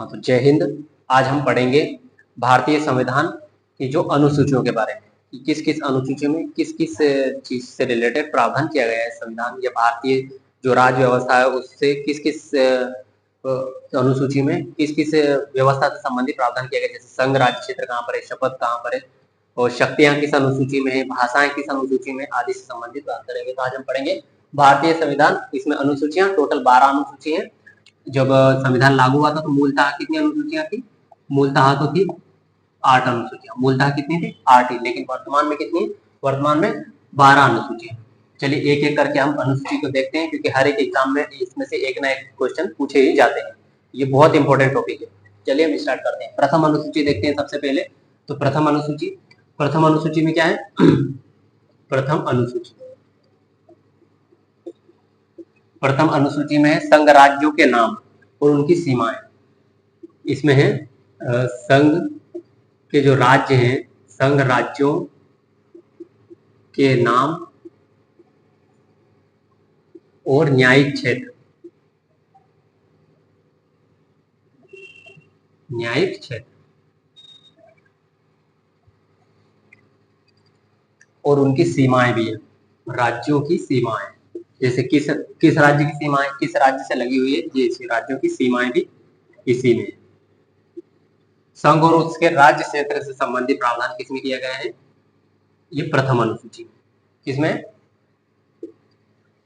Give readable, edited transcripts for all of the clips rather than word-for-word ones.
हाँ, तो जय हिंद। आज हम पढ़ेंगे भारतीय संविधान की जो अनुसूचियों के बारे में कि किस किस अनुसूची में किस किस चीज से रिलेटेड प्रावधान किया गया है संविधान या भारतीय जो राज्य व्यवस्था है उससे किस किस अनुसूची में किस किस व्यवस्था से संबंधित प्रावधान किया गया, जैसे संघ राज्य क्षेत्र कहाँ पर है, शपथ कहाँ पर है, और शक्तियां किस अनुसूची में है, भाषाएं किस अनुसूची में, आदि से संबंधित बात करेंगे। तो आज हम पढ़ेंगे भारतीय संविधान। इसमें अनुसूचियां टोटल 12 अनुसूची हैं। जब संविधान लागू हुआ था तो मूलतः कितनी अनुसूचियां थी? मूलतः तो थी 8 अनुसूचियां। मूलतः कितनी थी? 8 ही। लेकिन वर्तमान में कितनी? वर्तमान में 12 अनुसूचियां। चलिए एक एक करके हम अनुसूची को देखते हैं, क्योंकि हर एक एग्जाम में इसमें से एक ना एक क्वेश्चन पूछे ही जाते हैं। ये बहुत इंपॉर्टेंट टॉपिक है। चलिए हम स्टार्ट करते हैं। प्रथम अनुसूची देखते हैं सबसे पहले। तो प्रथम अनुसूची में क्या है? प्रथम अनुसूची में है संघ राज्यों के नाम और उनकी सीमाएं। इसमें है संघ के जो राज्य हैं, संघ राज्यों के नाम और न्यायिक क्षेत्र और उनकी सीमाएं भी है। राज्यों की सीमाएं, जैसे किस किस राज्य की सीमाएं किस राज्य से लगी हुई है, ये इसी राज्यों की सीमाएं भी इसी में। संघ और उसके राज्य क्षेत्र से संबंधित प्रावधान किसमें किया गया है? ये प्रथम अनुसूची। किसमें?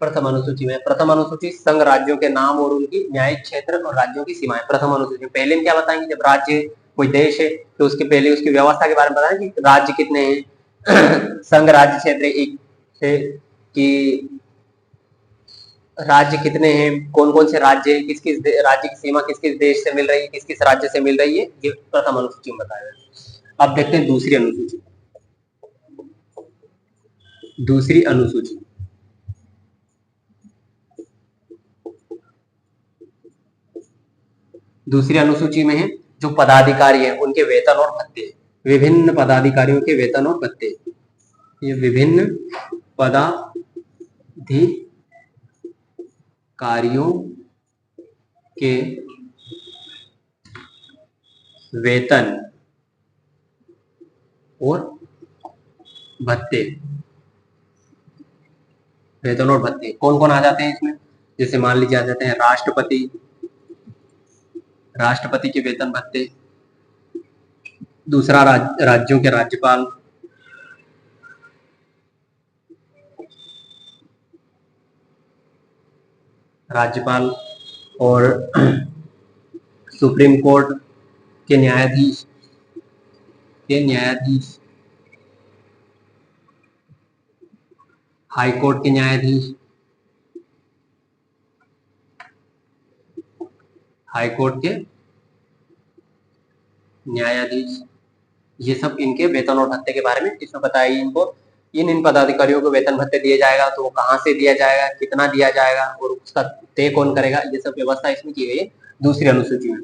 प्रथम अनुसूची में। प्रथम अनुसूची संघ राज्यों के नाम और उनकी न्यायिक क्षेत्र और राज्यों की सीमाएं। प्रथम अनुसूची पहले क्या बताएंगे? जब राज्य कोई देश है तो उसके पहले उसकी व्यवस्था के बारे में बताएंगे कि राज्य कितने हैं संघ राज्य क्षेत्र एक है कि राज्य कितने हैं, कौन कौन से राज्य हैं, किस किस राज्य की सीमा किस किस देश से मिल रही है, किस किस राज्य से मिल रही है, ये प्रथम अनुसूची में बताया गया। अब देखते हैं दूसरी अनुसूची। दूसरी अनुसूची में है जो पदाधिकारी हैं उनके वेतन और भत्ते। विभिन्न पदाधिकारियों के वेतन और भत्ते। ये विभिन्न पदाधिकारियों के वेतन और भत्ते। वेतन और भत्ते कौन कौन आ जाते हैं इसमें? जैसे मान लीजिए आ जाते हैं राष्ट्रपति के वेतन भत्ते। दूसरा राज्यों के राज्यपाल, और सुप्रीम कोर्ट के न्यायाधीश हाई कोर्ट के न्यायाधीश, ये सब इनके वेतन और भत्ते के बारे में इसमें बताया। इनको इन पदाधिकारियों को वेतन भत्ते दिए जाएगा तो वो कहाँ से दिया जाएगा, कितना दिया जाएगा और उसका तय कौन करेगा, ये सब व्यवस्था इसमें की गई है दूसरी अनुसूची में।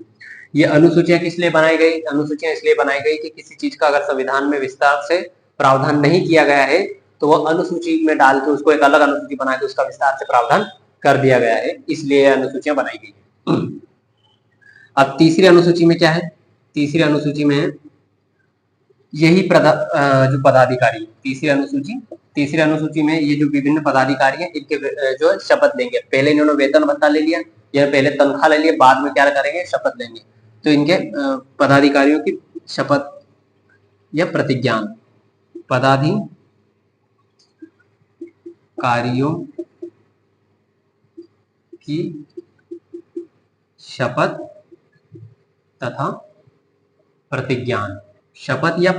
ये अनुसूचियां किस लिए बनाई गई? अनुसूचियां इसलिए बनाई गई कि किसी चीज का अगर संविधान में विस्तार से प्रावधान नहीं किया गया है तो वो अनुसूची में डाल के उसको एक अलग अनुसूची बना के उसका विस्तार से प्रावधान कर दिया गया है, इसलिए अनुसूचियां बनाई गई है। अब तीसरी अनुसूची में क्या है? तीसरी अनुसूची में यही जो पदाधिकारी, तीसरी अनुसूची में ये जो विभिन्न पदाधिकारी हैं इनके जो शपथ लेंगे। पहले इन्होंने वेतन भत्ता ले लिया या पहले तनख्वाह ले लिया, बाद में क्या करेंगे? शपथ लेंगे। तो इनके पदाधिकारियों की शपथ या प्रतिज्ञान, पदाधिकारियों की शपथ तथा प्रतिज्ञान। शपथ या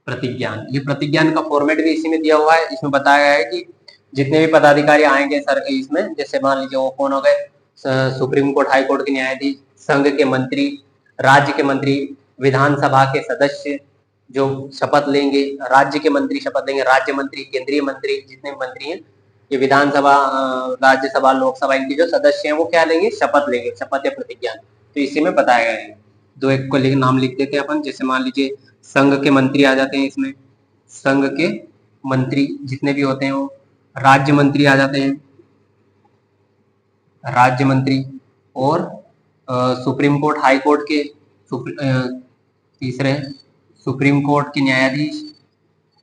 प्रतिज्ञान, ये प्रतिज्ञान का फॉर्मेट भी इसी में दिया हुआ है। इसमें बताया गया है कि जितने भी पदाधिकारी आएंगे सर इसमें, जैसे मान लीजिए वो कौन हो गए? सुप्रीम कोर्ट, हाई कोर्ट के न्यायाधीश, संघ के मंत्री, राज्य के मंत्री, विधानसभा के सदस्य जो शपथ लेंगे, राज्य के मंत्री शपथ लेंगे, राज्य मंत्री, केंद्रीय मंत्री, जितने मंत्री हैं, ये विधानसभा, राज्यसभा, लोकसभा, इनके जो सदस्य हैं वो क्या लेंगे? शपथ लेंगे, शपथ या प्रतिज्ञा। तो इसी में बताया गया है। दो एक को नाम लिख देते हैं अपन। जैसे मान लीजिए संघ के मंत्री आ जाते हैं इसमें, संघ के मंत्री जितने भी होते हैं वो, राज्य मंत्री आ जाते हैं, राज्य मंत्री और सुप्रीम कोर्ट, हाई कोर्ट के तीसरे सुप्रीम कोर्ट के न्यायाधीश,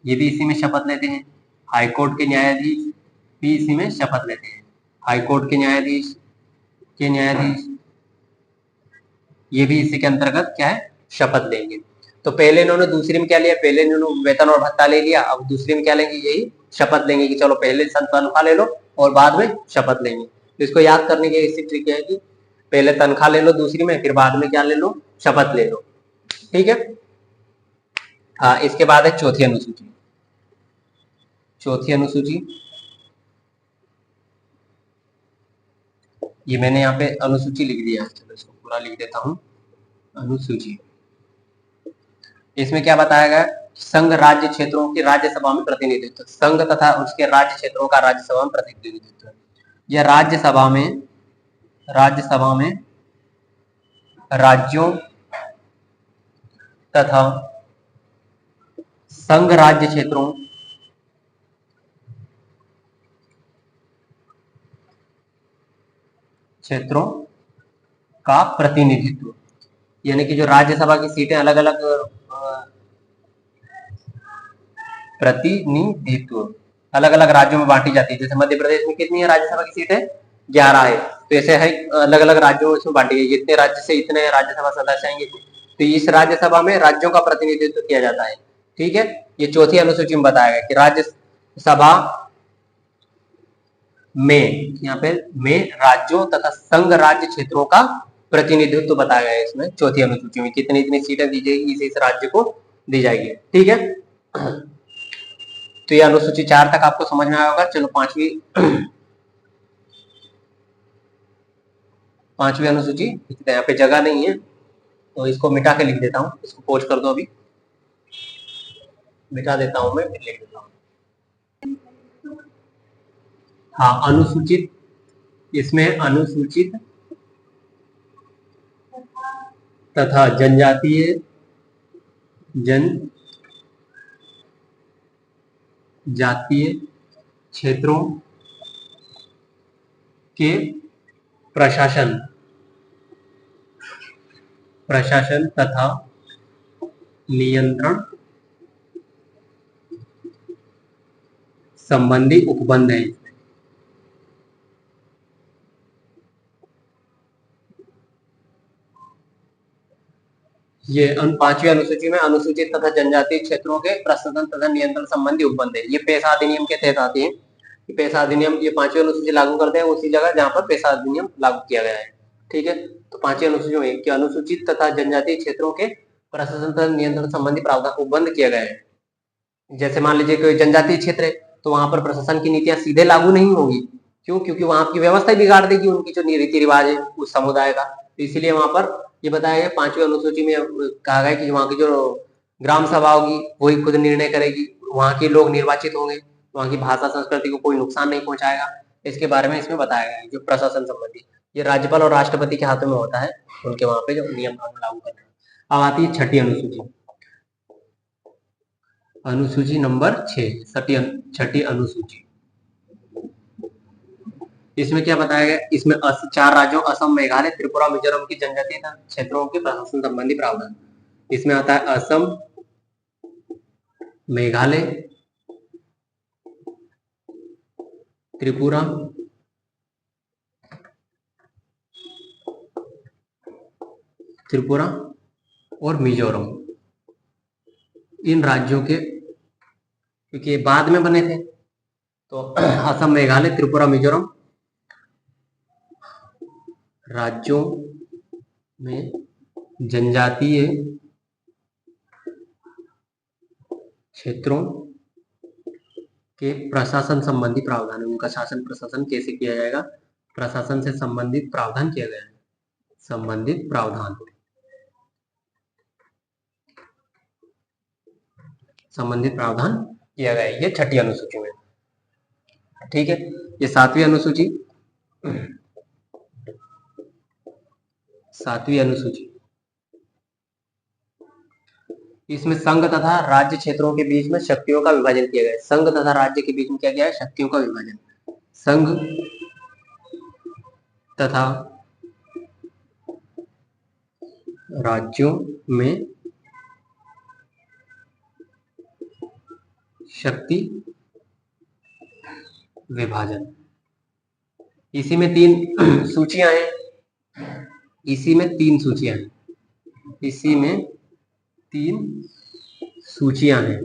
ये भी इसी में शपथ लेते हैं। हाई कोर्ट के न्यायाधीश भी इसी में शपथ लेते हैं। हाई कोर्ट के न्यायाधीश ये भी इसी के अंतर्गत क्या है, शपथ लेंगे। तो पहले इन्होंने दूसरी में क्या लिया, पहले इन्होंने वेतन और भत्ता ले लिया, अब दूसरी में क्या लेंगे, यही शपथ लेंगे कि चलो पहले तनख्वाह ले लो और बाद में शपथ लेंगे। तो इसको याद करने की ऐसी ट्रिक है कि पहले तनख्वाह ले लो दूसरी में, फिर बाद में क्या ले लो, शपथ ले लो। ठीक है। हाँ, इसके बाद है चौथी अनुसूची। चौथी अनुसूची, ये मैंने यहाँ पे अनुसूची लिख दिया है, चलो इसको पूरा लिख देता हूँ। अनुसूची, इसमें क्या बताया गया, संघ राज्य क्षेत्रों की राज्यसभा में प्रतिनिधित्व, संघ तथा उसके राज्य क्षेत्रों का राज्यसभा में प्रतिनिधित्व। यह राज्यसभा में राज्यों तथा संघ राज्य क्षेत्रों का प्रतिनिधित्व, यानी कि जो राज्यसभा की सीटें अलग अलग प्रतिनिधित्व अलग अलग राज्यों में बांटी जाती है। जैसे मध्य प्रदेश में कितनी है राज्यसभा की सीटें, 11 है। तो ऐसे है अलग अलग राज्यों में बांटी गई, जितने राज्य से इतने राज्यसभा सदस्य आएंगे। तो इस राज्यसभा में राज्यों का प्रतिनिधित्व किया जाता है। ठीक है, ये चौथी अनुसूची में बताया गया कि राज्यसभा में, यहाँ पे में राज्यों तथा संघ राज्य क्षेत्रों का प्रतिनिधित्व बताया गया है। इसमें चौथी अनुसूची में कितनी इतनी सीटें दी जाएगी, इस राज्य को दी जाएगी। ठीक है, तो ये अनुसूची 4 तक आपको समझ में आया होगा। चलो पांचवी अनुसूची, यहाँ पे जगह नहीं है तो इसको मिटा के लिख देता हूँ, इसको पोज कर दो, अभी मिटा देता हूँ मैं, फिर लिख देता हूँ। हाँ, अनुसूचित, इसमें अनुसूचित तथा जनजातीय क्षेत्रों के प्रशासन तथा नियंत्रण संबंधी उपबंध है। ये पांचवी अनुसूची में अनुसूचित तथा जनजातीय क्षेत्रों के प्रशासन तथा नियंत्रण संबंधी उपबंध है। ये पेशा अधिनियम के तहत आती है। पेशा अधिनियम, ये पांचवी अनुसूची लागू करते हैं उसी जगह जहां पर पेशा अधिनियम लागू किया गया है। ठीक है, तो पांचवी अनुसूची में कि अनुसूचित तथा जनजातीय क्षेत्रों के प्रशासन तथा नियंत्रण संबंधी प्रावधान उपबंध किया गया है। जैसे मान लीजिए कोई जनजातीय क्षेत्र है तो वहां पर प्रशासन की नीतियां सीधे लागू नहीं होगी। क्यों? क्योंकि वहां की व्यवस्था बिगाड़ देगी उनकी जो रीति रिवाज है उस समुदाय का। तो इसीलिए वहां पर ये बताया गया, पांचवी अनुसूची में कहा गया कि वहां की जो ग्राम सभा होगी वही खुद निर्णय करेगी, वहां के लोग निर्वाचित होंगे, वहां की भाषा संस्कृति को कोई नुकसान नहीं पहुंचाएगा। इसके बारे में इसमें बताया गया है। जो प्रशासन संबंधी, ये राज्यपाल और राष्ट्रपति के हाथों में होता है, उनके वहां पे जो नियम लागू करना है। अब आती है छठी अनुसूची, अनुसूची नंबर 6, छठी अनुसूची। इसमें क्या बताया गया, इसमें 4 राज्यों असम, मेघालय, त्रिपुरा, मिजोरम की जनजातीय क्षेत्रों के प्रशासन संबंधी प्रावधान। इसमें आता है असम, मेघालय, त्रिपुरा, और मिजोरम। इन राज्यों के, क्योंकि ये बाद में बने थे, तो असम, मेघालय, त्रिपुरा, मिजोरम राज्यों में जनजातीय क्षेत्रों के प्रशासन संबंधी प्रावधान है। उनका शासन प्रशासन कैसे किया जाएगा, प्रशासन से संबंधित प्रावधान किया गया है। संबंधित प्रावधान किया गया है, ये छठी अनुसूची में। ठीक है, ये सातवीं अनुसूची, इसमें संघ तथा राज्य क्षेत्रों के बीच में शक्तियों का विभाजन किया गया है। संघ तथा राज्य के बीच में क्या गया है, शक्तियों का विभाजन। संघ तथा राज्यों में शक्ति विभाजन। इसी में 3 सूचियां हैं, इसी में 3 सूचियां हैं, इसी में 3 सूचियां हैं।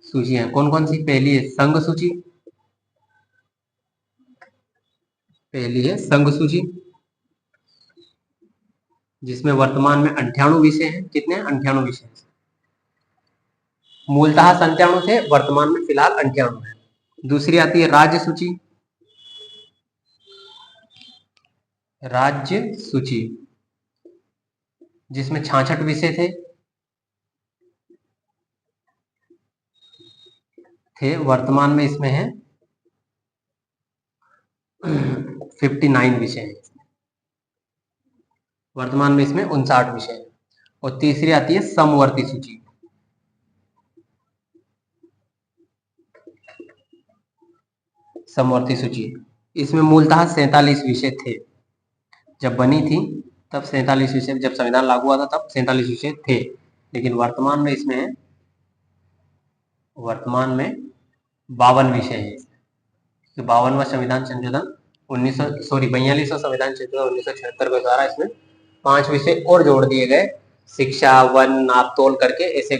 सूचियां कौन कौन सी? पहली है संघ सूची, पहली है संघ सूची जिसमें वर्तमान में 98 विषय हैं। कितने? 98 विषय। मूलतः 97 थे, वर्तमान में फिलहाल 98 है। दूसरी आती है राज्य सूची, राज्य सूची जिसमें 66 विषय थे, वर्तमान में इसमें है 59 विषय हैं। वर्तमान में इसमें 59 विषय हैं। और तीसरी आती है समवर्ती सूची, समवर्ती सूची इसमें मूलतः 47 विषय थे। जब बनी थी तब 47 विषय, जब संविधान लागू हुआ था तब 47 विषय थे, लेकिन वर्तमान में इसमें है, वर्तमान में 52 विषय है। तो 52वां संविधान संशोधन 42वां संविधान संशोधन 1976 के द्वारा इसमें 5 विषय और जोड़ दिए गए। शिक्षा, वन, नापतोल करके ऐसे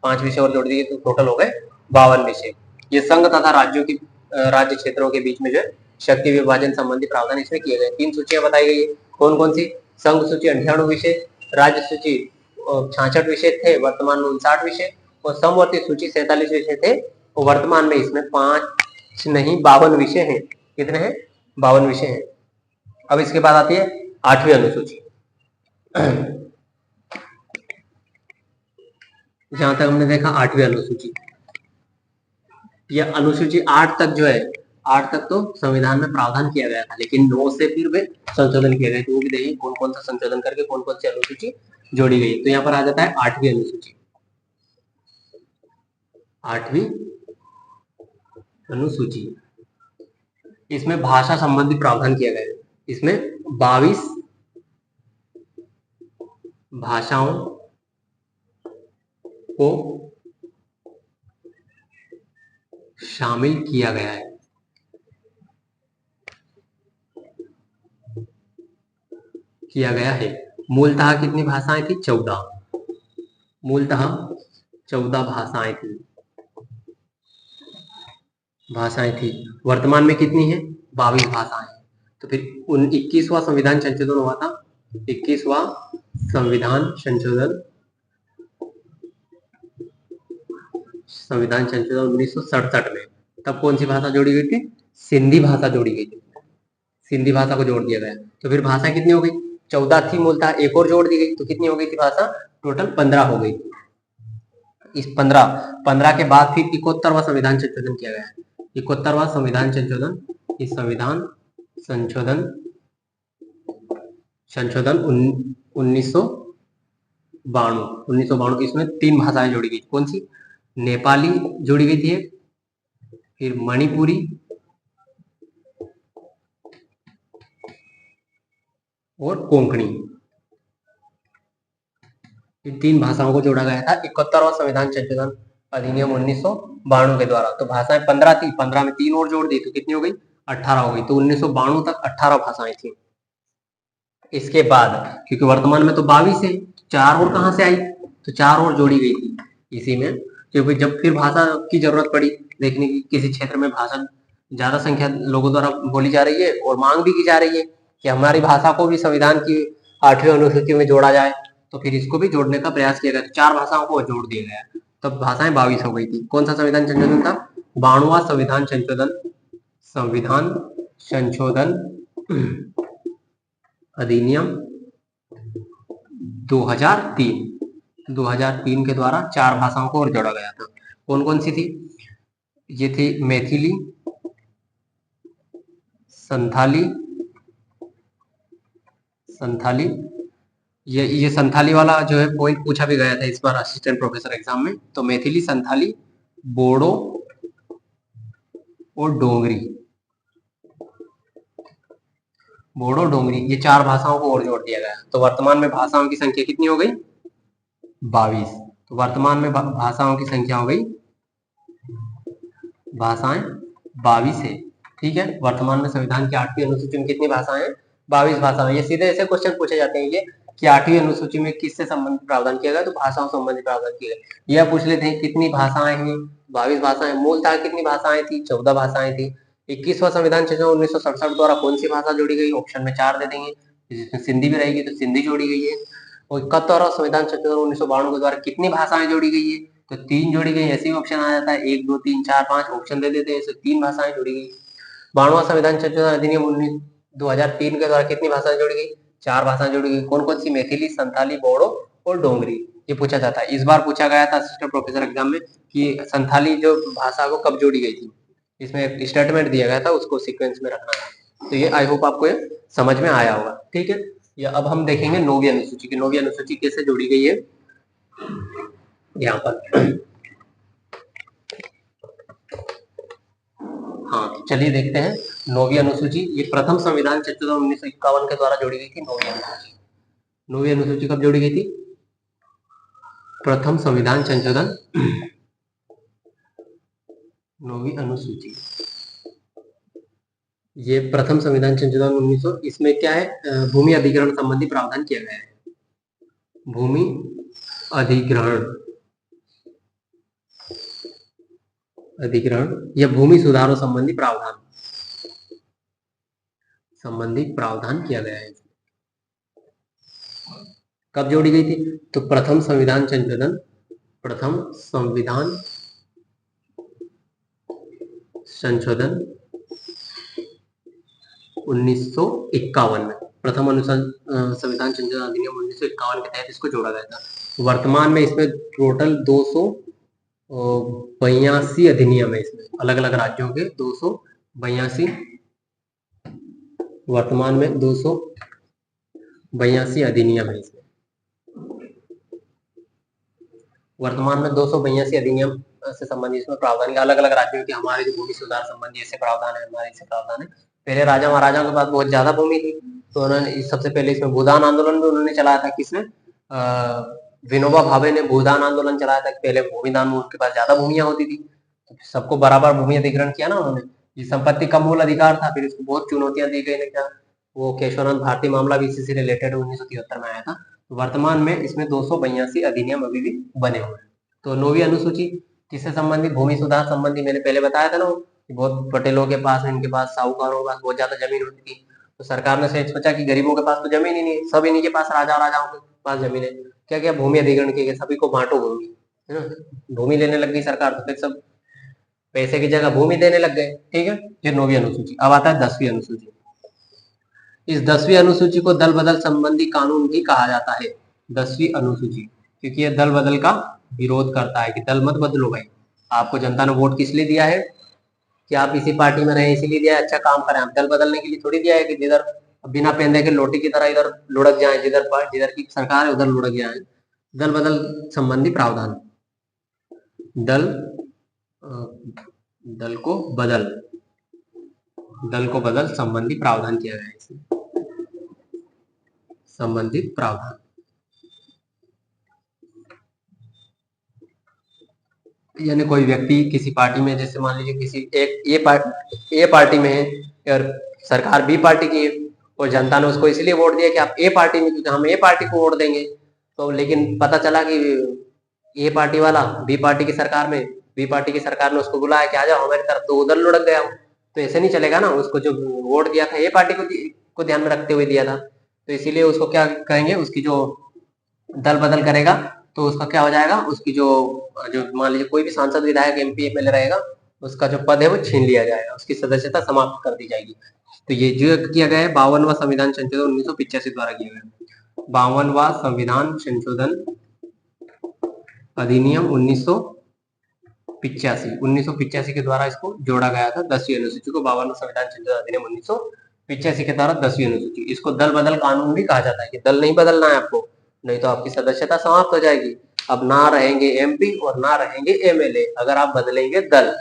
5 विषय और जोड़ दिए, तो टोटल हो गए 52 विषय। ये संघ तथा राज्यों की, राज्य क्षेत्रों के बीच में जो शक्ति विभाजन संबंधी प्रावधान इसमें किए गए। 3 सूचियां बताई गई है। कौन कौन सी? संघ सूची 98 विषय, राज्य सूची 66 विषय थे, वर्तमान में 59 विषय, और समवर्ती सूची 47 विषय थे, और वर्तमान में इसमें 5 नहीं 52 विषय हैं। कितने हैं? 52 विषय हैं। अब इसके बाद आती है 8वीं अनुसूची। जहां तक हमने देखा 8वीं अनुसूची, यह अनुसूची 8 तक जो है, 8 तक तो संविधान में प्रावधान किया गया था, लेकिन 9 से फिर वे संशोधन किए गए। तो वो भी देखिए कौन कौन सा संशोधन करके कौन कौन सी अनुसूची जोड़ी गई। तो यहाँ पर आ जाता है 8वीं अनुसूची। 8वीं अनुसूची इसमें भाषा संबंधी प्रावधान किया गया है। इसमें 22 भाषाओं को शामिल किया गया है। मूलतः कितनी भाषाएं थी? 14। मूलतः 14 भाषाएं थी। वर्तमान में कितनी है? 22 भाषाएं। तो फिर 21वां संविधान संशोधन हुआ था, 21वां संविधान संशोधन 1967 में। तब कौन सी भाषा जोड़ी गई थी? सिंधी भाषा जोड़ी गई थी। सिंधी भाषा को जोड़ दिया गया। तो फिर भाषा कितनी हो गई? 14 थी मूलतः, एक और जोड़ दी गई, तो कितनी हो गई थी भाषा? टोटल 15 हो गई। इस 15 के बाद फिर 71वां संविधान संशोधन किया गया है। 71वां संविधान संशोधन, इस संविधान संशोधन 1992 इसमें 3 भाषाएं जोड़ी गई। कौन सी? नेपाली जोड़ी गई थी, फिर मणिपुरी और कोंकणी। इन 3 भाषाओं को जोड़ा गया था 71वां संविधान संशोधन अधिनियम 1992 के द्वारा। तो भाषाएं 15 थी, 15 में 3 और जोड़ दी तो कितनी हो गई? 18 हो गई। तो 1992 तक 18 भाषाएं थी। इसके बाद क्योंकि वर्तमान में तो 22 है, 4 और कहां से आई? तो 4 और जोड़ी गई थी इसी में, क्योंकि जब फिर भाषा की जरूरत पड़ी देखने की, किसी क्षेत्र में भाषा ज्यादा संख्या लोगों द्वारा बोली जा रही है और मांग भी की जा रही है कि हमारी भाषा को भी संविधान की 8वीं अनुसूची में जोड़ा जाए, तो फिर इसको भी जोड़ने का प्रयास किया गया। 4 भाषाओं को जोड़ दिया गया, तब भाषाएं 22 हो गई थी। कौन सा संविधान संशोधन था? 92वां संविधान संशोधन अधिनियम 2003 के द्वारा 4 भाषाओं को और जोड़ा गया था। कौन कौन सी थी? ये थी मैथिली, संथाली। ये संथाली वाला जो है पॉइंट पूछा भी गया था इस बार असिस्टेंट प्रोफेसर एग्जाम में। तो मैथिली, संथाली, बोडो और डोगरी, बोडो, डोगरी, ये 4 भाषाओं को और जोड़ दिया गया। तो वर्तमान में भाषाओं की संख्या कितनी हो गई? 22। तो वर्तमान में भाषाओं की संख्या हो गई, भाषाएं 22 है। ठीक है, वर्तमान में संविधान की 8वीं अनुसूची में कितनी भाषाएं हैं? 22 भाषाएं। ये सीधे ऐसे क्वेश्चन पूछे जाते हैं ये कि 8वीं अनुसूची में किससे संबंधित प्रावधान किया गया? तो भाषाओं संबंधित प्रावधान किया गया। यह पूछ लेते हैं कितनी भाषाएं हैं? 22 भाषाएं। मूलतः कितनी भाषाएं थी? 14 भाषाएं थी। 21वां संविधान संशोधन 1967 द्वारा कौन सी भाषा जोड़ी गई? ऑप्शन में 4 दे देंगे, जिसमें सिंधी भी रहेगी तो सिंधी जोड़ी गई है। और 71वां संविधान संशोधन 1992 के द्वारा कितनी भाषाएं जोड़ी गई है? तो 3 जोड़ी गई। ऐसे ही ऑप्शन आ जाता है 1 2 3 4 5 ऑप्शन दे देते हैं, इससे 3 भाषाएं जोड़ी गई। 92वां संविधान संशोधन अधिनियम 2003 के द्वारा कितनी भाषाएं जोड़ी गई? 4 भाषाएं जोड़ी गई। कौन कौन सी? मैथिली, संथाली, बोडो और डोगरी। ये पूछा जाता है। इस बार पूछा गया था असिस्टेंट प्रोफेसर एग्जाम में कि संथाली जो भाषा को कब जोड़ी गई थी। इसमें एक स्टेटमेंट दिया गया था, उसको सीक्वेंस में रखना है। तो ये आई होप आपको ये समझ में आया होगा। ठीक है, ये अब हम देखेंगे 9वीं अनुसूची की। 9वीं अनुसूची कैसे जोड़ी गई है यहाँ पर। हाँ, चलिए देखते हैं 9वीं अनुसूची। ये प्रथम संविधान संशोधन 1951 के द्वारा जोड़ी गई थी 9वीं अनुसूची। 9वीं अनुसूची कब जोड़ी गई थी? प्रथम संविधान संशोधन 9वीं अनुसूची। ये प्रथम संविधान संशोधन 1900, इसमें क्या है? भूमि अधिग्रहण संबंधी प्रावधान किया गया है। भूमि अधिग्रहण या भूमि सुधारों संबंधी प्रावधान किया गया है। कब जोड़ी गई थी? तो प्रथम संविधान संशोधन 1951 में, प्रथम संविधान संशोधन अधिनियम 1951 के तहत इसको जोड़ा गया था। वर्तमान में इसमें टोटल 282 अधिनियम है। इसमें अलग अलग राज्यों के 282, वर्तमान में 282 अधिनियम है। इसमें वर्तमान में 282 अधिनियम से संबंधित इसमें प्रावधान, अलग अलग राज्यों के हमारे जो भूमि सुधार संबंधी ऐसे प्रावधान है, हमारे ऐसे प्रावधान है। पहले राजा महाराजाओं के पास बहुत ज्यादा भूमि थी, तो उन्होंने सबसे पहले इसमें भूदान आंदोलन भी उन्होंने चलाया था। किसने? विनोबा भावे ने भूदान आंदोलन चलाया था। पहले भूमिदान, उनके पास ज्यादा भूमियां होती थी, तो सबको बराबर भूमि अधिग्रहण किया ना उन्होंने। ये संपत्ति का मूल अधिकार था, फिर इसको बहुत चुनौतियां दी गई। क्या वो केशवनंद भारती मामला भी इसी से रिलेटेड 1973 में आया था। वर्तमान में इसमें 282 अधिनियम अभी भी बने हुए हैं। तो 9वीं अनुसूची किससे संबंधित? भूमि सुधार संबंधी। मैंने पहले बताया था ना, बहुत पटेलों के पास, इनके पास, साहूकारों के पास बहुत ज्यादा जमीन होती थी। तो सरकार ने सोचा कि गरीबों के पास तो जमीन ही नहीं है, सब इन्हीं के पास, राजाओं के पास जमीन है। क्या क्या भूमि अधिग्रहण किया, सभी को बांटो भूमि, है ना। भूमि लेने लग गई सरकार, तो फिर सब पैसे की जगह भूमि देने लग गए। ठीक है, ये 9वीं अनुसूची। अब आता है 10वीं अनुसूची। इस 10वीं अनुसूची को दल बदल संबंधी कानून भी कहा जाता है। 10वीं अनुसूची, क्योंकि यह दल बदल का विरोध करता है कि दल मत बदलो भाई। आपको जनता ने वोट किस लिए दिया है? कि आप इसी पार्टी में रहे, इसीलिए दिया है, अच्छा काम करें। आप दल बदलने के लिए थोड़ी दिया है कि जिधर बिना पेंदे के लोटी की तरह इधर लुढ़क जाए, जिधर की सरकार है उधर लुढ़क जाए। दल बदल संबंधी प्रावधान, दल को बदल संबंधी प्रावधान किया गया है इसमें। संबंधित प्रावधान, यानी कोई व्यक्ति किसी पार्टी में, जैसे मान लीजिए किसी ए पार्टी में है और सरकार बी पार्टी की है, और जनता ने उसको इसलिए वोट दिया कि आप ए पार्टी में, क्योंकि हम ए पार्टी को वोट देंगे। तो लेकिन पता चला कि ए पार्टी वाला बी पार्टी की सरकार में, बी पार्टी की सरकार ने उसको बुलाया कि आ जाओ हमारी तरफ, तो उधर लुढ़क गया। तो ऐसे नहीं चलेगा ना, उसको जो वोट दिया था ए पार्टी को ध्यान में रखते हुए दिया था। तो इसीलिए उसको क्या कहेंगे, उसकी जो दल बदल करेगा तो उसका क्या हो जाएगा, उसकी जो मान लीजिए कोई भी सांसद, विधायक, एमपी, एमएलए रहेगा, उसका जो पद है वो छीन लिया जाएगा, उसकी सदस्यता समाप्त कर दी जाएगी। तो ये जो किया गया है 52वां संविधान संशोधन 1985 द्वारा किया गया। 52वां संविधान संशोधन अधिनियम 1985 के द्वारा इसको जोड़ा गया था। 10वीं अनुसूची को 52वां संविधान संशोधन अधिनियम 1985 के द्वारा 10वीं अनुसूची। इसको दल बदल कानून भी कहा जाता है कि दल नहीं बदलना है आपको, नहीं तो आपकी सदस्यता समाप्त हो जाएगी। अब ना रहेंगे एमपी और ना रहेंगे एमएलए, अगर आप बदलेंगे दल।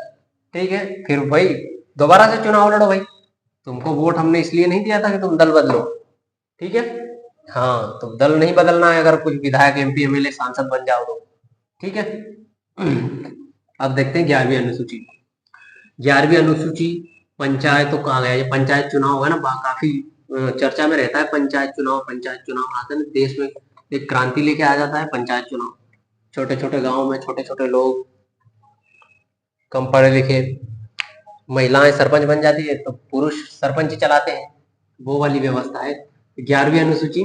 ठीक है, फिर भाई दोबारा से चुनाव लड़ो भाई, तुमको वोट हमने इसलिए नहीं दिया था कि तुम दल बदलो, ठीक है। हाँ, तो दल नहीं बदलना है, अगर कुछ विधायक, एमपी, एमएलए, सांसद बन जाओ तो, ठीक है। अब देखते हैं 11वीं अनुसूची। 11वीं अनुसूची पंचायतों का आ गया। ये पंचायत चुनाव है ना, काफी चर्चा में रहता है पंचायत चुनाव। पंचायत चुनाव आते हैं देश में, एक क्रांति लेके आ जाता है पंचायत चुनाव। छोटे छोटे गांव में छोटे छोटे लोग, कम पढ़े लिखे, महिलाएं सरपंच बन जाती है तो पुरुष सरपंच ही चलाते हैं, वो वाली व्यवस्था है। 11वीं अनुसूची,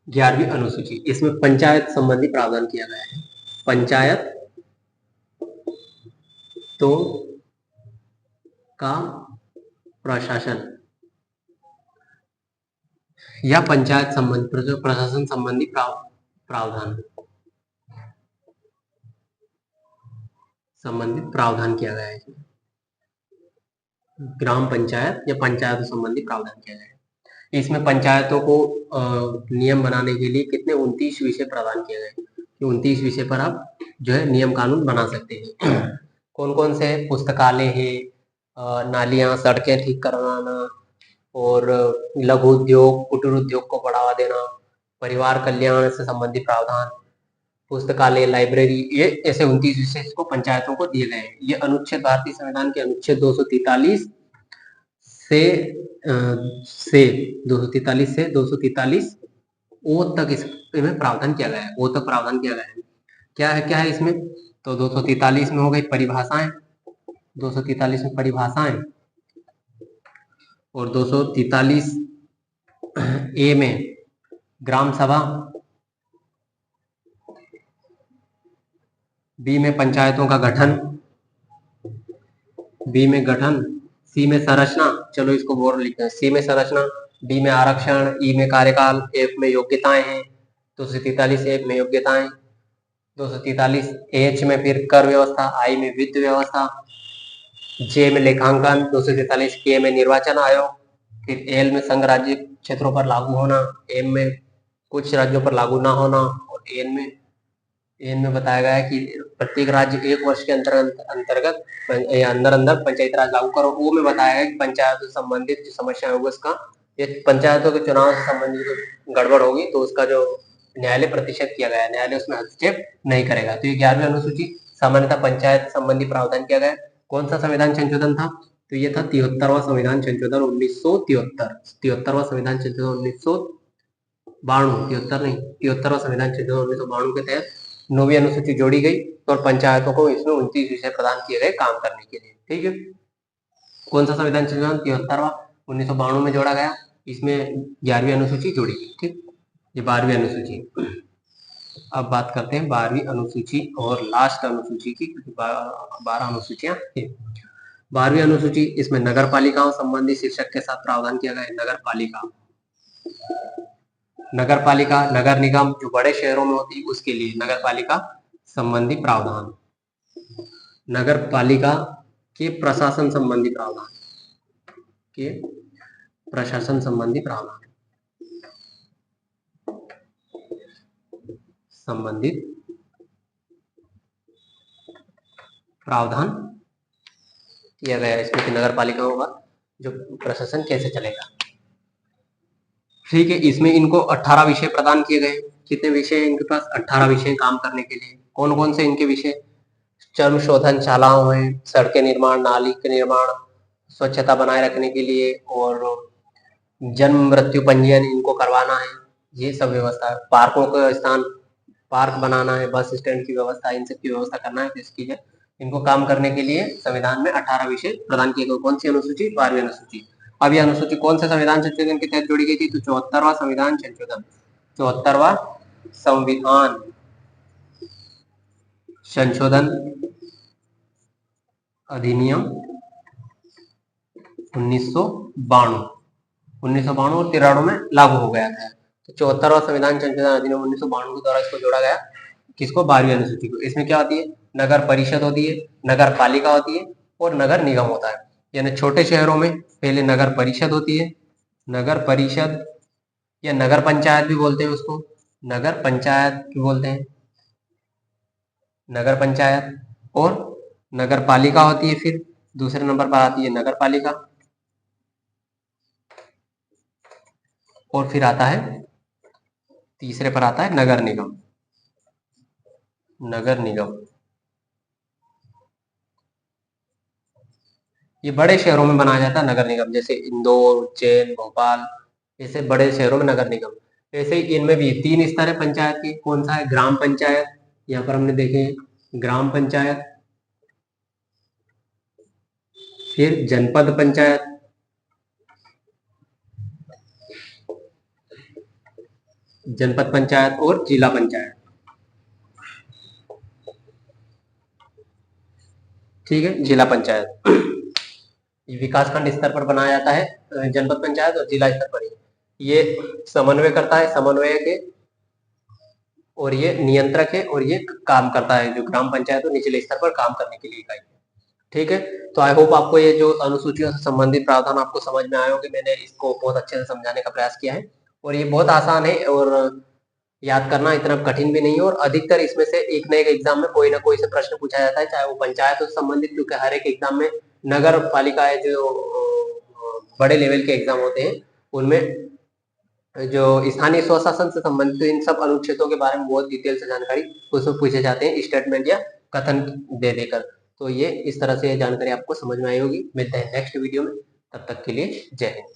11वीं अनुसूची, इसमें पंचायत संबंधी प्रावधान किया गया है। पंचायत तो का प्रशासन या पंचायत संबंधी प्रशासन संबंधी प्रावधान संबंधित प्रावधान किया गया है। ग्राम पंचायत या पंचायत संबंधी प्रावधान किया गया है। इसमें पंचायतों को नियम बनाने के लिए कितने 29 विषय प्रदान किए गए कि 29 विषय पर आप जो है नियम कानून बना सकते हैं। कौन कौन से? पुस्तकालय है, नालियां, सड़कें ठीक करवाना, और लघु उद्योग, कुटीर उद्योग को बढ़ावा देना, परिवार कल्याण से संबंधित प्रावधान, पुस्तकालय, लाइब्रेरी, ये ऐसे 29 विषय को पंचायतों को दिए गए हैं। ये अनुच्छेद भारतीय संविधान के अनुच्छेद 243 से 243 ओ तक इसमें प्रावधान किया गया है। ओ तक प्रावधान किया गया है। क्या है इसमें? तो 243 में हो गई परिभाषाएं, 243 में परिभाषाएं, और 243 ए में ग्राम सभा, बी में पंचायतों का गठन, बी में गठन, सी में संरचना, चलो इसको बोर्ड लिखते हैं, सी में संरचना, डी में आरक्षण, ई में कार्यकाल, एफ में योग्यताएं हैं, 243 एफ में योग्यताएं, 243 एच में फिर कर व्यवस्था, आई में वित्त व्यवस्था, जे में लेखांकन, 243 के में निर्वाचन आयोग, फिर एल में संघ राज्य क्षेत्रों पर लागू होना, एम में कुछ राज्यों पर लागू ना होना, और एन में बताया गया है कि प्रत्येक राज्य 1 वर्ष के अंतर्गत अंदर पंचायती राज लागू करो। वो में बताया गया कि पंचायत से संबंधित जो समस्या होगी उसका, ये पंचायतों के चुनाव से संबंधित गड़बड़ होगी तो उसका जो न्यायालय प्रतिशत किया गया है, न्यायालय उसमें हस्तक्षेप नहीं करेगा। तो ये 11वीं अनुसूची सामान्यतः पंचायत संबंधी प्रावधान किया गया। कौन सा संविधान संशोधन था? तो ये था 73वां संविधान संशोधन 1973। 73वां संविधान संशोधन 1992, 73 नहीं, 73वां संविधान संशोधन 1992 के तहत 9वीं अनुसूची जोड़ी गई और पंचायतों को इसमें 29 विषय प्रदान किए गए काम करने के लिए, ठीक है। कौन सा संविधान संशोधन? 73वां 1992 में जोड़ा गया, इसमें 11वीं अनुसूची जोड़ी गई, ठीक। ये 12वीं अनुसूची। अब बात करते हैं 12वीं अनुसूची और लास्ट अनुसूची की, 12 अनुसूचियां हैं। 12वीं अनुसूची, इसमें नगर पालिकाओं संबंधी शीर्षक के साथ प्रावधान किया गया है। नगर पालिका, नगर पालिका, नगर निगम जो बड़े शहरों में होती है उसके लिए नगर पालिका संबंधी प्रावधान, नगर पालिका के प्रशासन संबंधी प्रावधान, के प्रशासन संबंधी प्रावधान, संबंधित प्रावधान किया गया है इसमें कि नगर पालिकाओं का जो प्रशासन कैसे चलेगा, ठीक है। इसमें इनको 18 विषय प्रदान किए गए। कितने विषय हैं इनके पास? 18 विषय काम करने के लिए। कौन कौन से इनके विषय? चर्म शोधन शालाओं हैं, सड़कें निर्माण, नाली के निर्माण, स्वच्छता बनाए रखने के लिए, और जन्म मृत्यु पंजीयन इनको करवाना है, ये सब व्यवस्था है। पार्कों का स्थान, पार्क बनाना है, बस स्टैंड की व्यवस्था, इन सब की व्यवस्था करना है। तो इसकी है इनको काम करने के लिए संविधान में 18 विषय प्रदान किए गए। कौन सी अनुसूची? 12वीं अनुसूची। अब यह अनुसूची कौन से संविधान संशोधन के तहत जोड़ी गई थी? तो 74वां संविधान संशोधन, 74वां संविधान संशोधन अधिनियम 1992 और 93 में लागू हो गया था। तो 74वां संविधान संशोधन अधिनियम 1992 के द्वारा इसको जोड़ा गया। किसको? 12वीं अनुसूची को। इसमें क्या होती है? नगर परिषद होती है, नगर पालिका होती है, और नगर निगम होता है। यानी छोटे शहरों में पहले नगर परिषद होती है, नगर परिषद या नगर पंचायत भी बोलते हैं उसको, नगर पंचायत भी बोलते हैं, नगर पंचायत, और नगर पालिका होती है, फिर दूसरे नंबर पर आती है नगर पालिका, और फिर आता है तीसरे पर आता है नगर निगम। नगर निगम ये बड़े शहरों में बनाया जाता है नगर निगम, जैसे इंदौर, उज्जैन, भोपाल, ऐसे बड़े शहरों में नगर निगम। ऐसे ही इनमें भी 3 स्तर है पंचायत के। कौन सा है? ग्राम पंचायत, यहाँ पर हमने देखे ग्राम पंचायत, फिर जनपद पंचायत, जनपद पंचायत और जिला पंचायत। ठीक है, जिला पंचायत ये विकासखंड स्तर पर बनाया जाता है, जनपद पंचायत और जिला स्तर पर ये समन्वय करता है, समन्वय के, और ये नियंत्रक है, और ये काम करता है जो ग्राम पंचायत और निचले स्तर पर काम करने के लिए इकाई। ठीक है, तो आई होप आपको ये जो अनुसूचियों से संबंधित प्रावधान आपको समझ में आए होंगे। मैंने इसको बहुत अच्छे से समझाने का प्रयास किया है, और ये बहुत आसान है और याद करना इतना कठिन भी नहीं है। और अधिकतर इसमें से एक न एक एग्जाम में कोई ना कोई से प्रश्न पूछा जाता है, चाहे वो पंचायत से संबंधित, क्योंकि हर एक एग्जाम में नगर पालिका है जो बड़े लेवल के एग्जाम होते हैं, उनमें जो स्थानीय स्वशासन से संबंधित इन सब अनुच्छेदों के बारे में बहुत डिटेल से जानकारी उसमें पूछे जाते हैं, स्टेटमेंट या कथन दे देकर। तो ये इस तरह से जानकारी आपको समझ में आई होगी। मिलते हैं नेक्स्ट वीडियो में, तब तक के लिए जय हिंद।